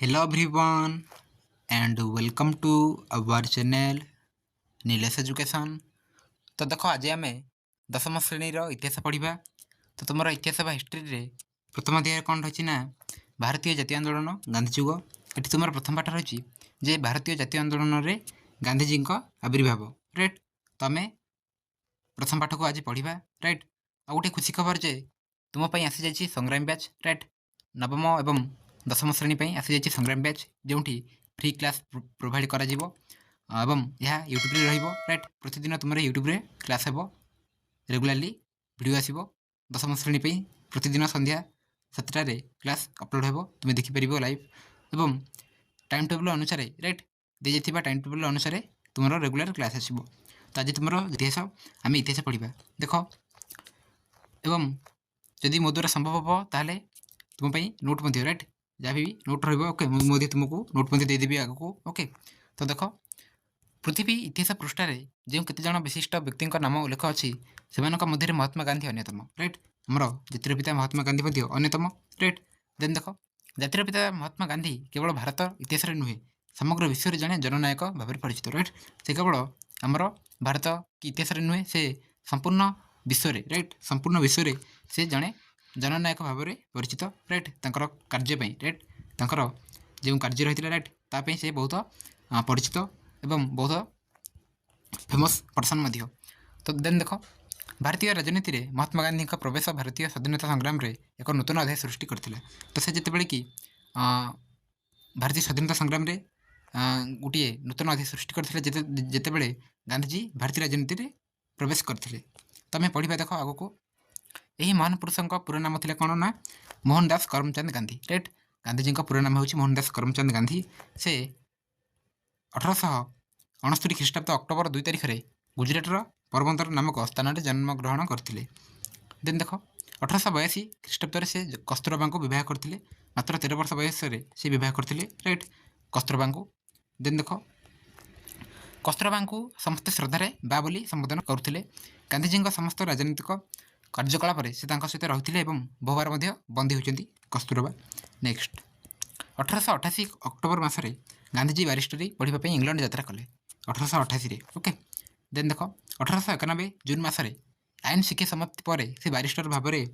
Hello everyone and welcome to our channel Nilesh education. तो देख आज आम दशम श्रेणीर इतिहास पढ़ा। तो तुम इतिहास हिस्ट्री रे प्रथम अध्याय कौन रही ना भारतीय जातीय आंदोलन गांधीजुग। ये तुम प्रथम पाठ रही जे भारतीय जातीय आंदोलन रे गांधीजी आविर्भाव। राइट, तो आम प्रथम पाठ को आज पढ़ा। राइट, आ गोटे खुशी खबर जे तुम्हें आसी जाइए संग्राम बैच। राइट, नवम एवं दशम श्रेणी आसी जाइए संग्राम बैच जो फ्री क्लास प्रोवाइड करा एवं यह यूट्यूब रे रहिबो। राइट, प्रतिदिन तुम यूट्यूब रे क्लास हेबो, रेगुलाली वीडियो आसीबो। दशम श्रेणी प्रतिदिन संध्या 7टार क्लास अपलोड हेबो, तुम देखिपर लाइव एवं टाइम टेबल अनुसार। राइट, दी जाइथिबा टाइम टेबल अनुसार तुम रेगुलर क्लास आसीबो। तो आज तुम इतिहास आम इतिहास पढ़ा। देख एवं जदि मो द्वारा संभव हम ताहले तुम्हें नोट मध्य। राइट, जहाँ भी नोट रही ओके मुझे तुमको नोट मध्य देदेवी आगको। ओके, तो देख पृथ्वी इतिहास पृष्ठार जो केत जन विशिष्ट व्यक्ति नाम उल्लेख अच्छी से महात्मा गांधी अन्यतम। राइट, आमर जातिर पिता महात्मा गांधी अन्यतम। राइट, देन देख जातिर पिता महात्मा गांधी केवल भारत इतिहास नुहे समग्र विश्व में जड़े जननायक भाव में परिचित। राइट, से केवल आमर भारत कि इतिहास नुहे से संपूर्ण विश्व। राइट, संपूर्ण विश्व से जड़े जननायक भाव में परिचित। राइट, तांकर कार्यपाई। राइट, तांकर जो कार्य रही। राइट, तापाई से बहुत परिचित एवं बहुत फेमस पर्सन मध्य। तो देन देख भारतीय राजनीति में महात्मा गांधी का प्रवेश भारतीय स्वाधीनता संग्राम रे एक नूतन अध्याय सृष्टि करथिले। तो से जितेबाला कि भारतीय स्वाधीनता संग्राम रे गोटे नूतन अध्याय सृष्टि करथिले जेतेबेले गांधीजी भारतीय राजनीति में प्रवेश करथिले। तो आम पढ़ा। देख आग को यही महान पुरुषों पूरा नाम थिले कौन ना मोहनदास करमचंद गांधी। राइट, गांधीजी पूरा नाम हूँ मोहनदास करमचंद गांधी। से 1869 ख्रीष्टाब्द अक्टोबर 2 तारिख में गुजराटर पोरबंदर नामक स्थान में जन्म ग्रहण करते। देन देख 1882 ख्रीष्टाब्द से कस्तूरबा को बह करते। मात्र 13 वर्ष बयस से बह करते। राइट, कस्तूरबा को। देन देख कस्तूरबा को समस्त श्रद्धार बा बोली संबोधन करते। गांधीजी समस्त राजनीतिक कार्यकलाप से सहित रही बहुबार बंदी होती कस्तूरबा। नेक्स्ट 1888 अक्टोबर मसरे गांधीजी बारिस्टरी पढ़ापी इंग्लैंड यात्रा कले 1888। ओके, देन देख 1891 जून मसरे आईन शिक्षा समाप्ति पर से बारिस्टर भाव में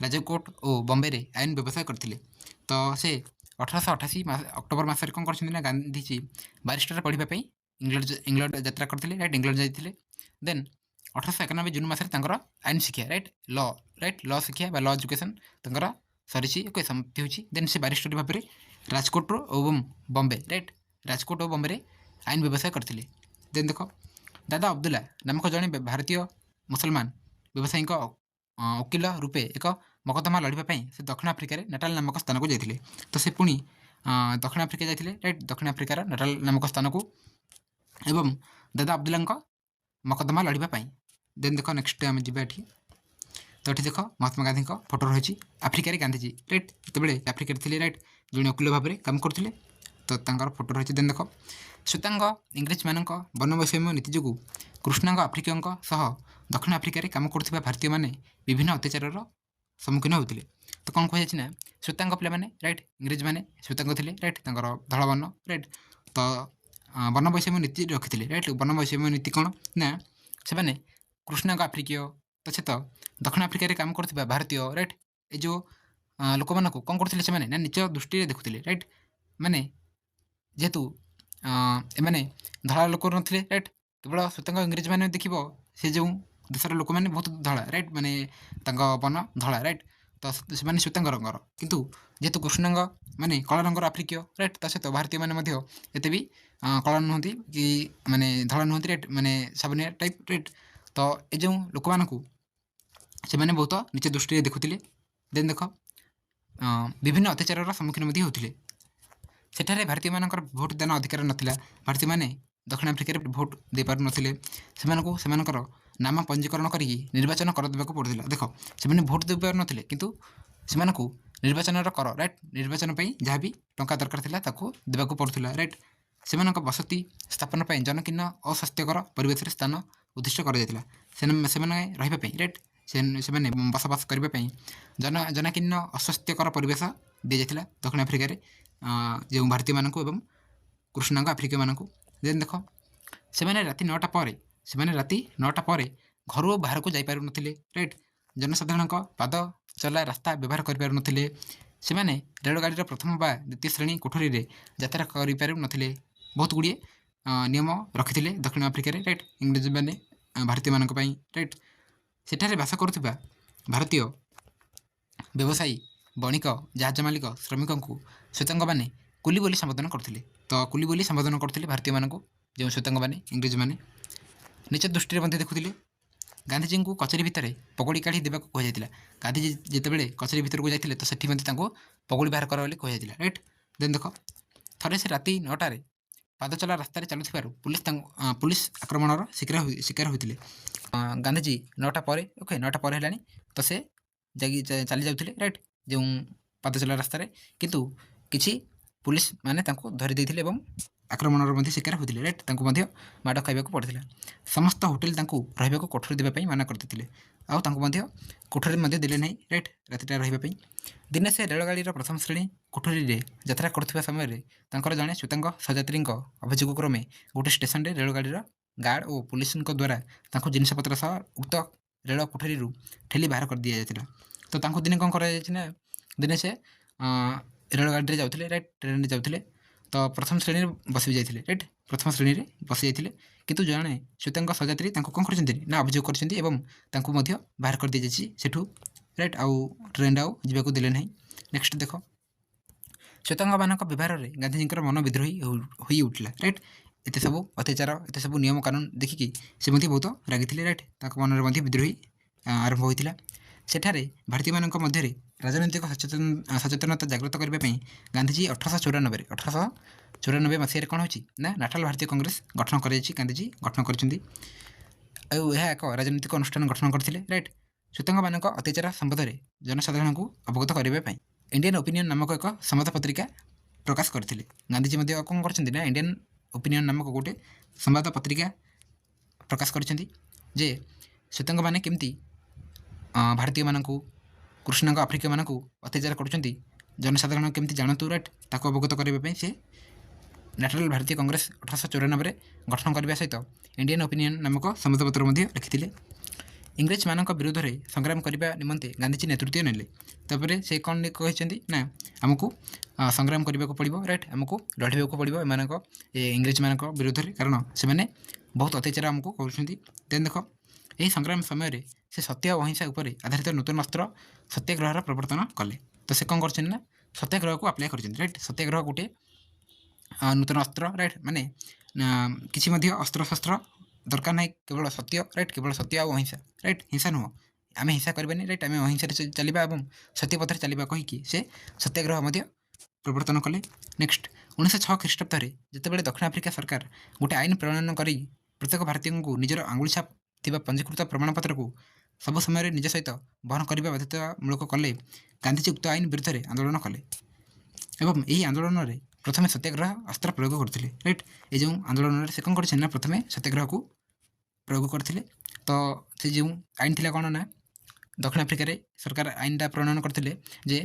राजकोट और बॉम्बे रे आईन व्यवसाय करते। तो से 1888 अक्टोबर मसरे कौन कर गांधीजी बारिस्टर पढ़ापी इंग्लैंड यात्रा करते। राइट, इंग्लैंड जाते। देन 1891 जून मसरे आईन शिक्षा। Right, law. राइट, लॉ शिक्षा लॉ एजुकेशन सरी ओके समाप्ति होची। देन से बारिस्टर भाव में राजकोट और बॉम्बे। राइट, राजकोट और बॉम्बे आईन व्यवसाय करते। देन देख दादा अब्दुल्ला नामक जड़े भारतीय मुसलमान व्यवसायी वकिल रूपे एक मकदमा लड़ाई से दक्षिण आफ्रिकार नाटाल नामक स्थान को जाते। तो से पुणी दक्षिण आफ्रिका जाते। राइट, दक्षिण आफ्रिकार नाटाल नामक स्थान को एवं दादा अब्दुल्ला मकदमा लड़ाई। देन देख नेक्स्ट आम जी। तो ये देख महात्मा गांधी फोटो रही आफ्रिकार गांधीजी। राइट, जिते आफ्रिकार थे। राइट, जो वकिल भाव में काम करते। तो फोटो रही। देन देख श्वेतांग इंग्रेज मान वनवैषम्य नीति जो कृष्णांग आफ्रिकीयों सह दक्षिण आफ्रिकार काम कर भारतीय मैंने विभिन्न अत्याचार सम्मुखीन होते। तो कौन कहुना श्वेतांग पे मैंने। राइट, इंग्रेज मैंने श्वेतांग थे। राइट, धला वर्ण। राइट, तो वनवैषम्य नीति रखी। राइट, वनवैषम्य नीति कौन ना से कृष्णांग आफ्रिकीय तो से तो दक्षिण आफ्रिकार काम कर भारतीय। राइट, ये जो लोक मान कौन करते से निज दृष्टि देखुले। राइट, माने जेहेतु एमाने धड़ा लोक नी। राइट, केवल श्वेतांग इंग्रेज मैंने देख से जो देशर लोक मैंने बहुत धड़ा। राइट, माने वन धड़ा। राइट, तो से श्वेतांग रंगर किंतु जेहेतु कृष्णांग माने कला रंगर आफ्रिकीय। राइट, तो सहित भारतीय मैंने एत भी कला नुहति कि माने धड़ा नुहति। राइट, माने साबनिया टाइप। राइट, तो ये जो लोक मान से मैंने बहुत निज दृष्टि देखुले। देन देख विभिन्न अत्याचार सम्मुखीन होते। सेठारे भारतीय मान भोट दान अधिकार नाला। भारतीय मैंने दक्षिण आफ्रिकार भोट दे पार नथिले। सेमानकर नाम पंजीकरण करी निर्वाचन कर देवाक पड़ुला। देख से भोट दे पार नथिले किंतु सेमानकु निर्वाचन कर। राइट, निर्वाचन जहाँ भी टंका दरकार थिला ताकू देवाक पड़ुला। राइट, सेमानक बसति स्थापन पर जनकीर्ण अस्वास्थ्यकर परिवेश स्थान उद्दिष्ट कर रही। राइट, से बसवास करने जनकीर्ण अस्वास्थ्यकर परिवेश दी जाता दक्षिण आफ्रिकार। ଯେଉଁ ଭାରତୀୟମାନଙ୍କୁ ଏବଂ କୃଷ୍ଣାଙ୍ଗ ଆଫ୍ରିକୀୟମାନଙ୍କୁ। ଦେନ୍ ଦେଖ ସେମାନେ ରାତି 9ଟା ପରେ ଘରୁ ବାହାରକୁ ଯାଇପାରୁନଥିଲେ, ରାଇଟ୍। ଜନସାଧାରଣଙ୍କ ପାଦ ଚଲା ରାସ୍ତା ବ୍ୟବହାର କରିପାରୁନଥିଲେ। ସେମାନେ ରେଳଗାଡ଼ିର ପ୍ରଥମ ବା ଦ୍ୱିତୀୟ ଶ୍ରେଣୀ କୋଠରୀରେ ଯାତ୍ରା କରିପାରୁନଥିଲେ। ବହୁତ ଗୁଡ଼ିଏ ନିୟମ ରଖିଥିଲେ ଦକ୍ଷିଣ ଆଫ୍ରିକାରେ, ରାଇଟ୍, ଇଂରେଜମାନେ ଭାରତୀୟମାନଙ୍କ ପାଇଁ, ରାଇଟ୍। ସେଠାରେ ବାସ କରୁଥିବା ଭାରତୀୟ ବ୍ୟବସାୟୀ, ବଣିକ, ଜାହାଜ ମାଲିକ, ଶ୍ରମିକଙ୍କୁ ଶ୍ୱେତାଙ୍ଗମାନେ କୁଲି ବୋଲି ସମ୍ବୋଧନ କରୁଥିଲେ। ତ କୁଲି ବୋଲି ସମ୍ବୋଧନ କରୁଥିଲେ ଭାରତୀୟମାନଙ୍କୁ ଯେଉଁ ଶ୍ୱେତାଙ୍ଗମାନେ, ଇଂରେଜମାନେ। ନିଜ ଦୃଷ୍ଟିରେ ମଧ୍ୟ ଦେଖୁଥିଲେ। ଗାନ୍ଧିଜୀଙ୍କୁ କଚେରୀ ଭିତରେ ପଗଡ଼ି କାଢ଼ି ଦେବାକୁ କୁହାଯାଇଥିଲା। ଗାନ୍ଧିଜୀ ଯେତେବେଳେ କଚେରୀ ଭିତରକୁ ଯାଇଥିଲେ ତ ସେଠି ମଧ୍ୟ ତାଙ୍କୁ ପଗଡ଼ି ବାହାର କର ବୋଲି କୁହାଯାଇଥିଲା, ରାଇଟ୍। ଦେନ୍ ଦେଖ ଥରେ ସେ ରାତି 9ଟାରେ ପାଦଚଲା ରାସ୍ତାରେ ଚାଲୁଥିବାରୁ ପୁଲିସ ଆକ୍ରମଣର ଶିକାର ହୋଇଥିଲେ। ଗାନ୍ଧିଜୀ 9ଟା ପରେ ହେଲାଣି, ତ ସେ ଯାଇକି ଚାଲି ଯାଉଥିଲେ, ରାଇଟ୍, ଯେଉଁ ପାଦଚଲା ରାସ୍ତାରେ। କିନ୍ତୁ କିଛି ପୁଲିସ ମାନେ ତାଙ୍କୁ ଧରି ଦେଇଥିଲେ ଏବଂ ଆକ୍ରମଣର ମଧ୍ୟ ଶିକାର ହୋଇଥିଲେ, ରାଇଟ୍। ତାଙ୍କୁ ମଧ୍ୟ ମାଡ଼ ଖାଇବାକୁ ପଡ଼ିଥିଲା। ସମସ୍ତ ହୋଟେଲ ତାଙ୍କୁ ରହିବାକୁ କୋଠରୀ ଦେବା ପାଇଁ ମନା କରିଦେଇଥିଲେ, ଆଉ ତାଙ୍କୁ ମଧ୍ୟ କୋଠରୀ ମଧ୍ୟ ଦେଲେ ନାହିଁ, ରାଇଟ୍, ରାତିଟା ରହିବା ପାଇଁ। ଦିନେ ସେ ରେଳଗାଡ଼ିର ପ୍ରଥମ ଶ୍ରେଣୀ କୋଠରୀରେ ଯାତ୍ରା କରୁଥିବା ସମୟରେ ତାଙ୍କର ଜଣେ ଶ୍ୱେତାଙ୍ଗ ସହଯାତ୍ରୀଙ୍କ ଅଭିଯୋଗ କ୍ରମେ ଗୋଟିଏ ଷ୍ଟେସନରେ ରେଳଗାଡ଼ିର ଗାର୍ଡ଼ ଓ ପୁଲିସଙ୍କ ଦ୍ୱାରା ତାଙ୍କୁ ଜିନିଷପତ୍ର ସହ ଉକ୍ତ ରେଳ କୋଠରୀରୁ ଠେଲି ବାହାର କରିଦିଆଯାଇଥିଲା। ତ ତାଙ୍କୁ ଦିନେ କ'ଣ କରାଯାଇଛି ନା, ଦିନେ ସେ ରେଳଗାଡ଼ିରେ ଯାଉଥିଲେ, ରାଇଟ୍, ଟ୍ରେନରେ ଯାଉଥିଲେ। ତ ପ୍ରଥମ ଶ୍ରେଣୀରେ ବସି ଯାଇଥିଲେ, ରାଇଟ୍, ପ୍ରଥମ ଶ୍ରେଣୀରେ ବସି ଯାଇଥିଲେ। କିନ୍ତୁ ଜଣେ ଶ୍ୱେତାଙ୍ଗ ସହଯାତ୍ରୀ ତାଙ୍କୁ କ'ଣ କରିଛନ୍ତି ନା ଅଭିଯୋଗ କରିଛନ୍ତି ଏବଂ ତାଙ୍କୁ ମଧ୍ୟ ବାହାର କରିଦିଆଯାଇଛି ସେଠୁ, ରାଇଟ୍। ଆଉ ଟ୍ରେନ୍ରେ ଆଉ ଯିବାକୁ ଦେଲେ ନାହିଁ। ନେକ୍ସଟ ଦେଖ ଶ୍ୱେତାଙ୍ଗମାନଙ୍କ ବ୍ୟବହାରରେ ଗାନ୍ଧିଜୀଙ୍କର ମନ ବିଦ୍ରୋହୀ ହୋଇ ଉଠିଲା, ରାଇଟ୍। ଏତେ ସବୁ ଅତ୍ୟାଚାର, ଏତେ ସବୁ ନିୟମ କାନୁନ ଦେଖିକି ସେ ମଧ୍ୟ ବହୁତ ରାଗିଥିଲେ, ରାଇଟ୍। ତାଙ୍କ ମନରେ ମଧ୍ୟ ବିଦ୍ରୋହୀ ଆରମ୍ଭ ହୋଇଥିଲା। ସେଠାରେ ଭାରତୀୟମାନଙ୍କ ମଧ୍ୟରେ ରାଜନୈତିକ ସଚେତନତା ଜାଗ୍ରତ କରିବା ପାଇଁ ଗାନ୍ଧିଜୀ 1894 ମସିହାରେ କ'ଣ ହେଉଛି ନା ନ୍ୟାସନାଲ୍ ଭାରତୀୟ କଂଗ୍ରେସ ଗଠନ କରାଯାଇଛି। ଗାନ୍ଧିଜୀ ଗଠନ କରିଛନ୍ତି, ଆଉ ଏହା ଏକ ରାଜନୈତିକ ଅନୁଷ୍ଠାନ ଗଠନ କରିଥିଲେ, ରାଇଟ୍, ଶ୍ୱେତାଙ୍ଗମାନଙ୍କ ଅତ୍ୟାଚାର ସମ୍ବନ୍ଧରେ ଜନସାଧାରଣଙ୍କୁ ଅବଗତ କରିବା ପାଇଁ। ଇଣ୍ଡିଆନ୍ ଓପିନିଅନ୍ ନାମକ ଏକ ସମ୍ବାଦ ପତ୍ରିକା ପ୍ରକାଶ କରିଥିଲେ। ଗାନ୍ଧିଜୀ ମଧ୍ୟ କ'ଣ କରିଛନ୍ତି ନା ଇଣ୍ଡିଆନ୍ ଓପିନିଅନ୍ ନାମକ ଗୋଟେ ସମ୍ବାଦ ପତ୍ରିକା ପ୍ରକାଶ କରିଛନ୍ତି ଯେ ଶ୍ୱେତାଙ୍ଗମାନେ କେମିତି ଭାରତୀୟମାନଙ୍କୁ, କୃଷ୍ଣାଙ୍ଗ ଆଫ୍ରିକୀୟମାନଙ୍କୁ ଅତ୍ୟାଚାର କରୁଛନ୍ତି, ଜନସାଧାରଣ କେମିତି ଜାଣନ୍ତୁ, ରାଇଟ୍, ତାକୁ ଅବଗତ କରିବା ପାଇଁ ସେ ନ୍ୟାସନାଲ୍ ଭାରତୀୟ କଂଗ୍ରେସ 1894 ଗଠନ କରିବା ସହିତ ଇଣ୍ଡିଆନ୍ ଓପିନିଅନ୍ ନାମକ ସମ୍ବାଦପତ୍ର ମଧ୍ୟ ଲେଖିଥିଲେ। ଇଂରେଜମାନଙ୍କ ବିରୋଧରେ ସଂଗ୍ରାମ କରିବା ନିମନ୍ତେ ଗାନ୍ଧିଜୀ ନେତୃତ୍ୱ ନେଲେ। ତାପରେ ସେ କ'ଣ କହିଛନ୍ତି ନା ଆମକୁ ସଂଗ୍ରାମ କରିବାକୁ ପଡ଼ିବ, ରାଇଟ୍, ଆମକୁ ଲଢ଼ିବାକୁ ପଡ଼ିବ ଇଂରେଜମାନଙ୍କ ବିରୋଧରେ, କାରଣ ସେମାନେ ବହୁତ ଅତ୍ୟାଚାର ଆମକୁ କରୁଛନ୍ତି। ଦେନ୍ ଦେଖ ଏହି ସଂଗ୍ରାମ ସମୟରେ ସେ ସତ୍ୟ ଓ ଅହିଂସା ଉପରେ ଆଧାରିତ ନୂତନ ଅସ୍ତ୍ର ସତ୍ୟାଗ୍ରହର ପ୍ରବର୍ତ୍ତନ କଲେ। ତ ସେ କ'ଣ କରିଛନ୍ତି ନା ସତ୍ୟାଗ୍ରହକୁ ଆପ୍ଲାଏ କରିଛନ୍ତି, ରାଇଟ୍। ସତ୍ୟାଗ୍ରହ ଗୋଟିଏ ନୂତନ ଅସ୍ତ୍ର, ରାଇଟ୍, ମାନେ କିଛି ମଧ୍ୟ ଅସ୍ତ୍ରଶସ୍ତ୍ର ଦରକାର ନାହିଁ, କେବଳ ସତ୍ୟ, ରାଇଟ୍, କେବଳ ସତ୍ୟ ଆଉ ଅହିଂସା, ରାଇଟ୍, ହିଂସା ନୁହଁ, ଆମେ ହିଂସା କରିବାନି, ରାଇଟ୍, ଆମେ ଅହିଂସାରେ ଚାଲିବା ଏବଂ ସତ୍ୟ ପଥରେ ଚାଲିବା କହିକି ସେ ସତ୍ୟାଗ୍ରହ ମଧ୍ୟ ପ୍ରବର୍ତ୍ତନ କଲେ। ନେକ୍ସଟ 1906 ଖ୍ରୀଷ୍ଟାବ୍ଦରେ ଯେତେବେଳେ ଦକ୍ଷିଣ ଆଫ୍ରିକା ସରକାର ଗୋଟେ ଆଇନ ପ୍ରଣୟନ କରି ପ୍ରତ୍ୟେକ ଭାରତୀୟଙ୍କୁ ନିଜର ଆଙ୍ଗୁଳି ଛାପ ଥିବା ପଞ୍ଜୀକୃତ ପ୍ରମାଣପତ୍ରକୁ ସବୁ ସମୟରେ ନିଜ ସହିତ ବହନ କରିବା ବାଧ୍ୟତାମୂଳକ କଲେ, ଗାନ୍ଧିଜୀ ଉକ୍ତ ଆଇନ ବିରୁଦ୍ଧରେ ଆନ୍ଦୋଳନ କଲେ ଏବଂ ଏହି ଆନ୍ଦୋଳନରେ ପ୍ରଥମେ ସତ୍ୟାଗ୍ରହ ଅସ୍ତ୍ର ପ୍ରୟୋଗ କରିଥିଲେ, ରାଇଟ୍। ଏ ଯେଉଁ ଆନ୍ଦୋଳନରେ ସେ କ'ଣ କରିଛନ୍ତି ନା ପ୍ରଥମେ ସତ୍ୟାଗ୍ରହକୁ ପ୍ରୟୋଗ କରିଥିଲେ। ତ ସେ ଯେଉଁ ଆଇନ ଥିଲା କ'ଣ ନା ଦକ୍ଷିଣ ଆଫ୍ରିକାରେ ସରକାର ଆଇନଟା ପ୍ରଣୟନ କରିଥିଲେ ଯେ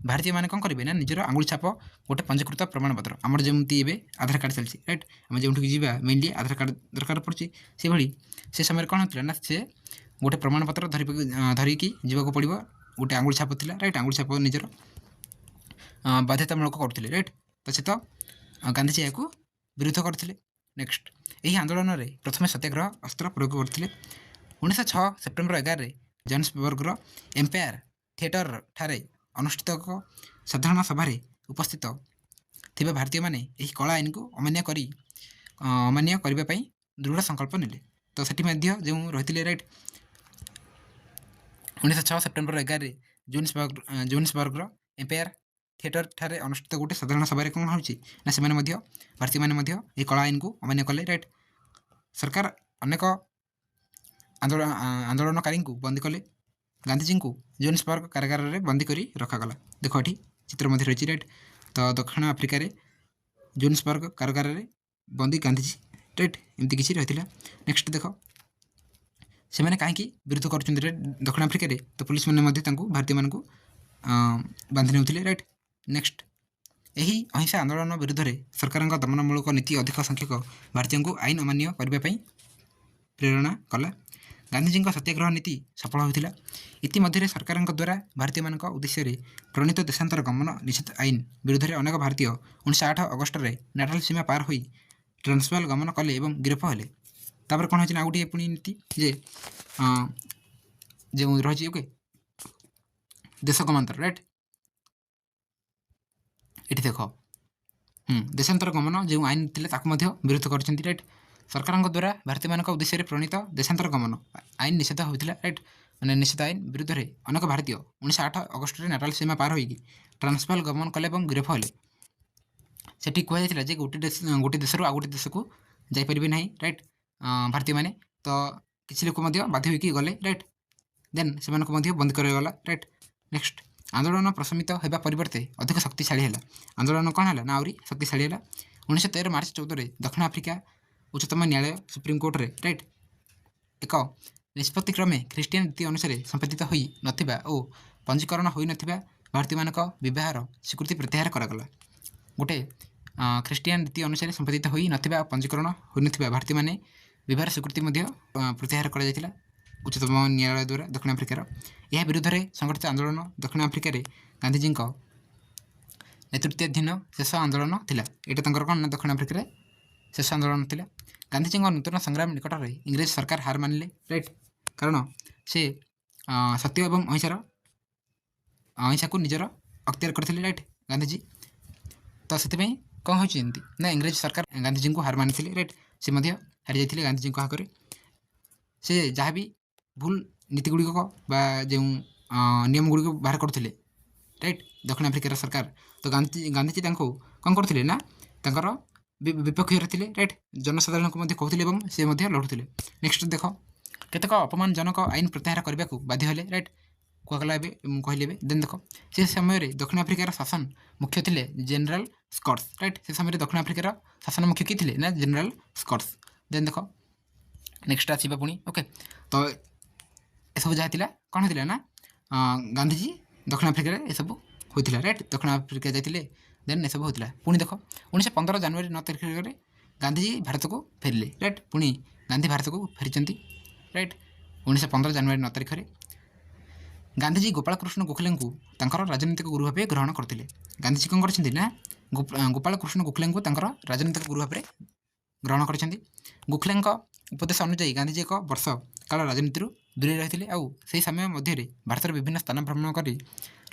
ଭାରତୀୟମାନେ କ'ଣ କରିବେ ନା ନିଜର ଆଙ୍ଗୁଳି ଛାପ ଗୋଟେ ପଞ୍ଜୀକୃତ ପ୍ରମାଣପତ୍ର, ଆମର ଯେମିତି ଏବେ ଆଧାର କାର୍ଡ଼ ଚାଲିଛି, ରାଇଟ୍, ଆମେ ଯେଉଁଠିକି ଯିବା ମେନଲି ଆଧାର କାର୍ଡ଼ ଦରକାର ପଡ଼ୁଛି, ସେଭଳି ସେ ସମୟରେ କ'ଣ ହେଉଥିଲା ନା ସେ ଗୋଟେ ପ୍ରମାଣପତ୍ର ଧରିକି ଯିବାକୁ ପଡ଼ିବ, ଗୋଟେ ଆଙ୍ଗୁଳି ଛାପ ଥିଲା, ରାଇଟ୍, ଆଙ୍ଗୁଳି ଛାପ ନିଜର ବାଧ୍ୟତାମୂଳକ କରୁଥିଲେ, ରାଇଟ୍। ତ ସେ ଗାନ୍ଧିଜୀ ଏହାକୁ ବିରୋଧ କରିଥିଲେ। ନେକ୍ସଟ ଏହି ଆନ୍ଦୋଳନରେ ପ୍ରଥମେ ସତ୍ୟାଗ୍ରହ ଅସ୍ତ୍ର ପ୍ରୟୋଗ କରିଥିଲେ। 1906 ସେପ୍ଟେମ୍ବର 11ରେ ଜୋହାନ୍ସବର୍ଗର ଏମ୍ପାୟାର ଥିଏଟର ଠାରେ ଅନୁଷ୍ଠିତ ଏକ ସାଧାରଣ ସଭାରେ ଉପସ୍ଥିତ ଥିବା ଭାରତୀୟମାନେ ଏହି କଳା ଆଇନକୁ ଅମାନ୍ୟ କରିବା ପାଇଁ ଦୃଢ଼ ସଂକଳ୍ପ ନେଲେ। ତ ସେଠି ମଧ୍ୟ ଯେଉଁ ରହିଥିଲେ, ରାଇଟ୍, 1906 ସେପ୍ଟେମ୍ବର 11ରେ ଜୋହାନ୍ସବର୍ଗର ଏମ୍ପାୟାର ଥିଏଟର ଠାରେ ଅନୁଷ୍ଠିତ ଗୋଟେ ସାଧାରଣ ସଭାରେ କ'ଣ ହେଉଛି ନା ସେମାନେ ମଧ୍ୟ ଭାରତୀୟମାନେ ମଧ୍ୟ ଏହି କଳା ଆଇନକୁ ଅମାନ୍ୟ କଲେ, ରାଇଟ୍। ସରକାର ଅନେକ ଆନ୍ଦୋଳନକାରୀଙ୍କୁ ବନ୍ଦୀ କଲେ। ଗାନ୍ଧିଜୀଙ୍କୁ ଜୋହାନ୍ସବର୍ଗ କାରାଗାରରେ ବନ୍ଦୀ କରି ରଖାଗଲା। ଦେଖ ଏଠି ଚିତ୍ର ମଧ୍ୟ ରହିଛି, ରାଇଟ୍। ତ ଦକ୍ଷିଣ ଆଫ୍ରିକାରେ ଜୋହାନ୍ସବର୍ଗ କାରାଗାରରେ ବନ୍ଦୀ ଗାନ୍ଧିଜୀ, ରାଇଟ୍, ଏମିତି କିଛି ରହିଥିଲା। ନେକ୍ସଟ ଦେଖ ସେମାନେ କାହିଁକି ବିରୋଧ କରୁଛନ୍ତି, ରାଇଟ୍, ଦକ୍ଷିଣ ଆଫ୍ରିକାରେ ତ ପୁଲିସମାନେ ମଧ୍ୟ ତାଙ୍କୁ ଭାରତୀୟମାନଙ୍କୁ ବାନ୍ଧି ନେଉଥିଲେ, ରାଇଟ୍। ନେକ୍ସଟ ଏହି ଅହିଂସା ଆନ୍ଦୋଳନ ବିରୁଦ୍ଧରେ ସରକାରଙ୍କ ଦମନମୂଳକ ନୀତି ଅଧିକ ସଂଖ୍ୟକ ଭାରତୀୟଙ୍କୁ ଆଇନ ଅମାନ୍ୟ କରିବା ପାଇଁ ପ୍ରେରଣା କଲା। ଗାନ୍ଧିଜୀଙ୍କ ସତ୍ୟାଗ୍ରହ ନୀତି ସଫଳ ହୋଇଥିଲା। ଇତିମଧ୍ୟରେ ସରକାରଙ୍କ ଦ୍ୱାରା ଭାରତୀୟମାନଙ୍କ ଉଦ୍ଦେଶ୍ୟରେ ପ୍ରଣୀତ ଦେଶାନ୍ତର ଗମନ ନିଷେଧ ଆଇନ ବିରୁଦ୍ଧରେ ଅନେକ ଭାରତୀୟ 1908 ଅଗଷ୍ଟରେ ନାଟାଲ ସୀମା ପାର ହୋଇ ଟ୍ରାନ୍ସଭାଲ ଗମନ କଲେ ଏବଂ ଗିରଫ ହେଲେ। ତାପରେ କ'ଣ ହେଇଛି ନା ଆଉ ଗୋଟିଏ ପୁଣି ନୀତି ଯେ ଯେଉଁ ରହିଛି ଓକେ ଦେଶ ଗମନାନ୍ତର ରାଇଟ୍ ଏଠି ଦେଖ ଦେଶାନ୍ତର ଗମନ ଯେଉଁ ଆଇନ ଥିଲା ତାକୁ ମଧ୍ୟ ବିରୋଧ କରିଛନ୍ତି ରାଇଟ୍। ସରକାରଙ୍କ ଦ୍ୱାରା ଭାରତୀୟମାନଙ୍କ ଉଦ୍ଦେଶ୍ୟରେ ପ୍ରଣୀତ ଦେଶାନ୍ତର ଗମନ ଆଇନ ନିଷେଧ ହୋଇଥିଲା ରାଇଟ୍। ମାନେ ନିଷେଧ ଆଇନ ବିରୁଦ୍ଧରେ ଅନେକ ଭାରତୀୟ 1908 ଅଗଷ୍ଟରେ ନାଟାଲ ସୀମା ପାର ହୋଇକି ଟ୍ରାନ୍ସଭାଲ ଗମନ କଲେ ଏବଂ ଗିରଫ ହେଲେ। ସେଠି କୁହାଯାଇଥିଲା ଯେ ଗୋଟେ ଦେଶରୁ ଆଉ ଗୋଟେ ଦେଶକୁ ଯାଇପାରିବେ ନାହିଁ ରାଇଟ୍ ଭାରତୀୟମାନେ। ତ କିଛି ଲୋକ ମଧ୍ୟ ବାଧ୍ୟ ହୋଇକି ଗଲେ ରାଇଟ୍। ଦେନ୍ ସେମାନଙ୍କୁ ମଧ୍ୟ ବନ୍ଦୀ କରାଗଲା ରାଇଟ୍। ନେକ୍ସଟ ଆନ୍ଦୋଳନ ପ୍ରଶମିତ ହେବା ପରିବର୍ତ୍ତେ ଅଧିକ ଶକ୍ତିଶାଳୀ ହେଲା। ଆନ୍ଦୋଳନ କ'ଣ ହେଲା ନା ଆହୁରି ଶକ୍ତିଶାଳୀ ହେଲା। 1913 ମାର୍ଚ୍ଚ 14ରେ ଦକ୍ଷିଣ ଆଫ୍ରିକା ଉଚ୍ଚତମ ନ୍ୟାୟାଳୟ ସୁପ୍ରିମକୋର୍ଟରେ ରାଇଟ୍ ଏକ ନିଷ୍ପତ୍ତି କ୍ରମେ ଖ୍ରୀଷ୍ଟିଆନ ନୀତି ଅନୁସାରେ ସମ୍ପାଦିତ ହୋଇ ନଥିବା ଓ ପଞ୍ଜୀକରଣ ହୋଇନଥିବା ଭାରତୀୟମାନଙ୍କ ବିବାହର ସ୍ୱୀକୃତି ପ୍ରତ୍ୟାହାର କରାଗଲା। ଗୋଟେ ଖ୍ରୀଷ୍ଟିଆନ ନୀତି ଅନୁସାରେ ସମ୍ପାଦିତ ହୋଇ ନଥିବା ଓ ପଞ୍ଜୀକରଣ ହୋଇନଥିବା ଭାରତୀୟମାନେ ବିବାହର ସ୍ୱୀକୃତି ମଧ୍ୟ ପ୍ରତ୍ୟାହାର କରାଯାଇଥିଲା ଉଚ୍ଚତମ ନ୍ୟାୟାଳୟ ଦ୍ୱାରା ଦକ୍ଷିଣ ଆଫ୍ରିକାର। ଏହା ବିରୁଦ୍ଧରେ ସଂଗଠିତ ଆନ୍ଦୋଳନ ଦକ୍ଷିଣ ଆଫ୍ରିକାରେ ଗାନ୍ଧିଜୀଙ୍କ ନେତୃତ୍ୱାଧୀନ ଶେଷ ଆନ୍ଦୋଳନ ଥିଲା। ଏଇଟା ତାଙ୍କର କ'ଣ ନା ଦକ୍ଷିଣ ଆଫ୍ରିକାରେ ଶେଷ ଆନ୍ଦୋଳନ ଥିଲା। ଗାନ୍ଧିଜୀଙ୍କ ନୂତନ ସଂଗ୍ରାମ ନିକଟରେ ଇଂରେଜ ସରକାର ହାର ମାନିଲେ ରାଇଟ୍। କାରଣ ସେ ସତ୍ୟ ଏବଂ ଅହିଂସାକୁ ନିଜର ଅକ୍ତିଆର କରିଥିଲେ ରାଇଟ୍ ଗାନ୍ଧିଜୀ। ତ ସେଥିପାଇଁ କ'ଣ ହେଉଛି ଏମିତି ନା ଇଂରେଜ ସରକାର ଗାନ୍ଧିଜୀଙ୍କୁ ହାର ମାନିଥିଲେ ରାଇଟ୍। ସେ ମଧ୍ୟ ହାରିଯାଇଥିଲେ ଗାନ୍ଧିଜୀଙ୍କ ହାତରେ। ସେ ଯାହା ବି ଭୁଲ ନୀତିଗୁଡ଼ିକ ବା ଯେଉଁ ନିୟମଗୁଡ଼ିକ ବାହାର କରୁଥିଲେ ରାଇଟ୍ ଦକ୍ଷିଣ ଆଫ୍ରିକାର ସରକାର। ତ ଗାନ୍ଧିଜୀ ତାଙ୍କୁ କ'ଣ କରୁଥିଲେ ନା ତାଙ୍କର ବିପକ୍ଷରେ ଥିଲେ ରାଇଟ୍। ଜନସାଧାରଣଙ୍କୁ ମଧ୍ୟ କହୁଥିଲେ ଏବଂ ସେ ମଧ୍ୟ ଲଢ଼ୁଥିଲେ। ନେକ୍ସଟ ଦେଖ କେତେକ ଅପମାନଜନକ ଆଇନ ପ୍ରତ୍ୟାହାର କରିବାକୁ ବାଧ୍ୟ ହେଲେ ରାଇଟ୍ କୁହାଗଲା ଏବେ ମୁଁ କହିଲି ଏବେ। ଦେନ୍ ଦେଖ ସେ ସମୟରେ ଦକ୍ଷିଣ ଆଫ୍ରିକାର ଶାସନ ମୁଖ୍ୟ ଥିଲେ ଜେନେରାଲ ସ୍କଟ୍ସ ରାଇଟ୍। ସେ ସମୟରେ ଦକ୍ଷିଣ ଆଫ୍ରିକାର ଶାସନ ମୁଖ୍ୟ କିଏ ଥିଲେ ନା ଜେନେରାଲ ସ୍କଟ୍ସ। ଦେନ୍ ଦେଖ ନେକ୍ସଟ ଆସିବା ପୁଣି ଓକେ। ତ ଏସବୁ ଯାହା ଥିଲା କ'ଣ ହେଇଥିଲା ନା ଗାନ୍ଧିଜୀ ଦକ୍ଷିଣ ଆଫ୍ରିକାରେ ଏସବୁ ହୋଇଥିଲା ରାଇଟ୍। ଦକ୍ଷିଣ ଆଫ୍ରିକା ଯାଇଥିଲେ ଦେନ୍ ଏସବୁ ହୋଇଥିଲା। ପୁଣି ଦେଖ 1915 ଜାନୁଆରୀ 9 ତାରିଖରେ ଗାନ୍ଧିଜୀ ଭାରତକୁ ଫେରିଲେ ରାଇଟ୍। ପୁଣି ଗାନ୍ଧୀ ଭାରତକୁ ଫେରିଛନ୍ତି ରାଇଟ୍ 1915 ଜାନୁଆରୀ 9 ତାରିଖରେ। ଗାନ୍ଧିଜୀ ଗୋପାଳକୃଷ୍ଣ ଗୋଖଲେଙ୍କୁ ତାଙ୍କର ରାଜନୈତିକ ଗୁରୁ ଭାବେ ଗ୍ରହଣ କରିଥିଲେ। ଗାନ୍ଧିଜୀ କ'ଣ କରିଛନ୍ତି ନା ଗୋପାଳକୃଷ୍ଣ ଗୋଖଲେଙ୍କୁ ତାଙ୍କର ରାଜନୈତିକ ଗୁରୁ ଭାବରେ ଗ୍ରହଣ କରିଛନ୍ତି। ଗୋଖଲେଙ୍କ ଉପଦେଶ ଅନୁଯାୟୀ ଗାନ୍ଧିଜୀ ଏକ ବର୍ଷ କାଳ ରାଜନୀତିରୁ ଦୂରେଇ ରହିଥିଲେ ଆଉ ସେହି ସମୟ ମଧ୍ୟରେ ଭାରତର ବିଭିନ୍ନ ସ୍ଥାନ ଭ୍ରମଣ କରି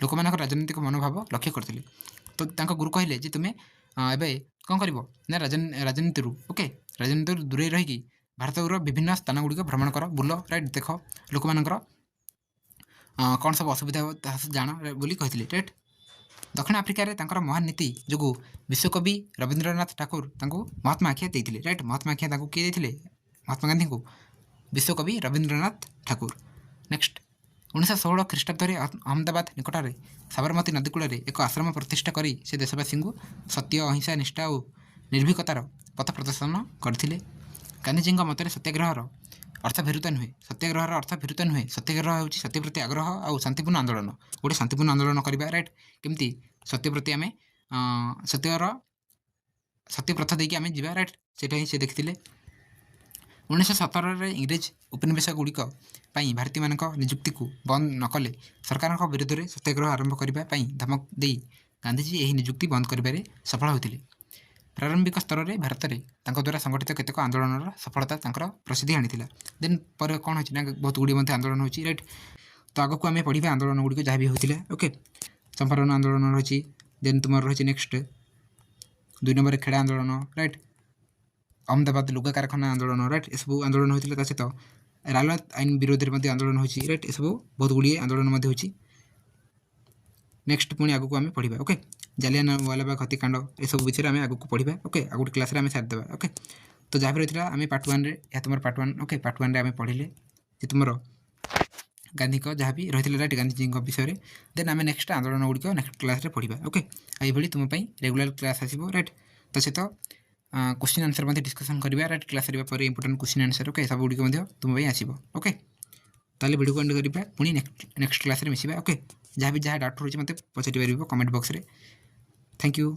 ଲୋକମାନଙ୍କର ରାଜନୈତିକ ମନୋଭାବ ଲକ୍ଷ୍ୟ କରିଥିଲେ। ତ ତାଙ୍କ ଗୁରୁ କହିଲେ ଯେ ତୁମେ ଏବେ କ'ଣ କରିବ ନା ରାଜନୀତିରୁ ରାଜନୀତିରୁ ଦୂରେଇ ରହିକି ଭାରତର ବିଭିନ୍ନ ସ୍ଥାନ ଗୁଡ଼ିକ ଭ୍ରମଣ କର ବୁଲ ରାଇଟ୍। ଦେଖ ଲୋକମାନଙ୍କର କ'ଣ ସବୁ ଅସୁବିଧା ହେବ ତାହା ଜାଣ ବୋଲି କହିଥିଲେ ରାଇଟ୍। ଦକ୍ଷିଣ ଆଫ୍ରିକାରେ ତାଙ୍କର ମହାନ ନୀତି ଯୋଗୁଁ ବିଶ୍ୱକବି ରବୀନ୍ଦ୍ରନାଥ ଠାକୁର ତାଙ୍କୁ ମହାତ୍ମା ଆଖ୍ୟା ଦେଇଥିଲେ ରାଇଟ୍। ମହାତ୍ମା ଆଖ୍ୟା ତାଙ୍କୁ କିଏ ଦେଇଥିଲେ ମହାତ୍ମା ଗାନ୍ଧୀଙ୍କୁ ବିଶ୍ୱକବି ରବୀନ୍ଦ୍ରନାଥ ଠାକୁର। ନେକ୍ସଟ 1916 ଖ୍ରୀଷ୍ଟାବ୍ଦରେ ଅହମ୍ମଦାବାଦ ନିକଟରେ ସାବରମତୀ ନଦୀ କୂଳରେ ଏକ ଆଶ୍ରମ ପ୍ରତିଷ୍ଠା କରି ସେ ଦେଶବାସୀଙ୍କୁ ସତ୍ୟ ଅହିଂସା ନିଷ୍ଠା ଓ ନିର୍ଭୀକତାର ପଥ ପ୍ରଦର୍ଶନ କରିଥିଲେ। ଗାନ୍ଧିଜୀଙ୍କ ମତରେ ସତ୍ୟାଗ୍ରହର ଅର୍ଥ ଭୀରୁତା ନୁହେଁ। ସତ୍ୟାଗ୍ରହର ଅର୍ଥ ଭୀରୁତା ନୁହେଁ। ସତ୍ୟାଗ୍ରହ ହେଉଛି ସତ୍ୟ ପ୍ରତି ଆଗ୍ରହ ଆଉ ଶାନ୍ତିପୂର୍ଣ୍ଣ ଆନ୍ଦୋଳନ। ଗୋଟେ ଶାନ୍ତିପୂର୍ଣ୍ଣ ଆନ୍ଦୋଳନ କରିବା ରାଇଟ୍। କେମିତି ସତ୍ୟ ପ୍ରତି ଆମେ ସତ୍ୟ ପ୍ରଥା ଦେଇକି ଆମେ ଯିବା ରାଇଟ୍। ସେଇଟା ହିଁ ସେ ଦେଖିଥିଲେ। 1917ରେ ଇଂରେଜ ଉପନିବେଶ ଗୁଡ଼ିକ ପାଇଁ ଭାରତୀୟମାନଙ୍କ ନିଯୁକ୍ତିକୁ ବନ୍ଦ ନ କଲେ ସରକାରଙ୍କ ବିରୁଦ୍ଧରେ ସତ୍ୟାଗ୍ରହ ଆରମ୍ଭ କରିବା ପାଇଁ ଧମକ ଦେଇ ଗାନ୍ଧିଜୀ ଏହି ନିଯୁକ୍ତି ବନ୍ଦ କରିବାରେ ସଫଳ ହୋଇଥିଲେ। ପ୍ରାରମ୍ଭିକ ସ୍ତରରେ ଭାରତରେ ତାଙ୍କ ଦ୍ୱାରା ସଂଗଠିତ କେତେକ ଆନ୍ଦୋଳନର ସଫଳତା ତାଙ୍କର ପ୍ରସିଦ୍ଧି ଆଣିଥିଲା। ଦେନ୍ ପରେ କ'ଣ ହୋଇଛି ନା ବହୁତ ଗୁଡ଼ିଏ ମଧ୍ୟ ଆନ୍ଦୋଳନ ହୋଇଛି ରାଇଟ୍। ତ ଆଗକୁ ଆମେ ପଢ଼ିବା ଆନ୍ଦୋଳନ ଗୁଡ଼ିକ ଯାହା ବି ହୋଇଥିଲା ଓକେ। ଚମ୍ପାରଣ ଆନ୍ଦୋଳନ ରହିଛି। ଦେନ୍ ତୁମର ରହିଛି ନେକ୍ସଟ 2 ନମ୍ବରରେ ଖେଡ଼ା ଆନ୍ଦୋଳନ ରାଇଟ୍। ଅହମ୍ମଦାବାଦ ଲୁଗା କାରଖାନା ଆନ୍ଦୋଳନ ରାଇଟ୍। ଏସବୁ ଆନ୍ଦୋଳନ ହୋଇଥିଲା। ତା ସହିତ ରାଲୱାତ ଆଇନ ବିରୋଧରେ ମଧ୍ୟ ଆନ୍ଦୋଳନ ହୋଇଛି ରାଇଟ୍। ଏସବୁ ବହୁତ ଗୁଡ଼ିଏ ଆନ୍ଦୋଳନ ମଧ୍ୟ ହୋଇଛି। ନେକ୍ସଟ ପୁଣି ଆଗକୁ ଆମେ ପଢ଼ିବା ଓକେ। ଜାଲିଆନାୱାଲାବାଗ ହତ୍ୟାକାଣ୍ଡ ଏସବୁ ବିଷୟରେ ଆମେ ଆଗକୁ ପଢ଼ିବା ଓକେ। ଆଉ ଗୋଟେ କ୍ଲାସ୍ରେ ଆମେ ସାରିଦେବା ଓକେ। ତ ଯାହା ବି ରହିଥିଲା ଆମେ ପାର୍ଟ 1ରେ ଏହା ତୁମର ପାର୍ଟ 1 ଓକେ। ପାର୍ଟ 1ରେ ଆମେ ପଢ଼ିଲେ ଯେ ତୁମର ଗାନ୍ଧୀଙ୍କ ଯାହା ବି ରହିଥିଲା ରାଇଟ୍ ଗାନ୍ଧିଜୀଙ୍କ ବିଷୟରେ। ଦେନ୍ ଆମେ ନେକ୍ସଟ ଆନ୍ଦୋଳନ ଗୁଡ଼ିକ ନେକ୍ସଟ କ୍ଲାସ୍ରେ ପଢ଼ିବା ଓକେ। ଆଉ ଏଇଭଳି ତୁମ ପାଇଁ ରେଗୁଲାର କ୍ଲାସ୍ ଆସିବ ରାଇଟ୍। ତା ସହିତ क्वेश्चन आंसर मध्य डिस्कसन करिबा राइट। क्लास सरिबा पर इंपोर्टेंट क्वेश्चन आंसर ओके सब गुडी मध्य तुम भाई आसीबो ओके। ताले वीडियो को एंड करिबा पुनी नेक्स्ट क्लास रे मिसिबा ओके। जहाँ भी जहाँ डाउट रहछि मते पचारि परिबो कमेंट बॉक्स रे। Thank you.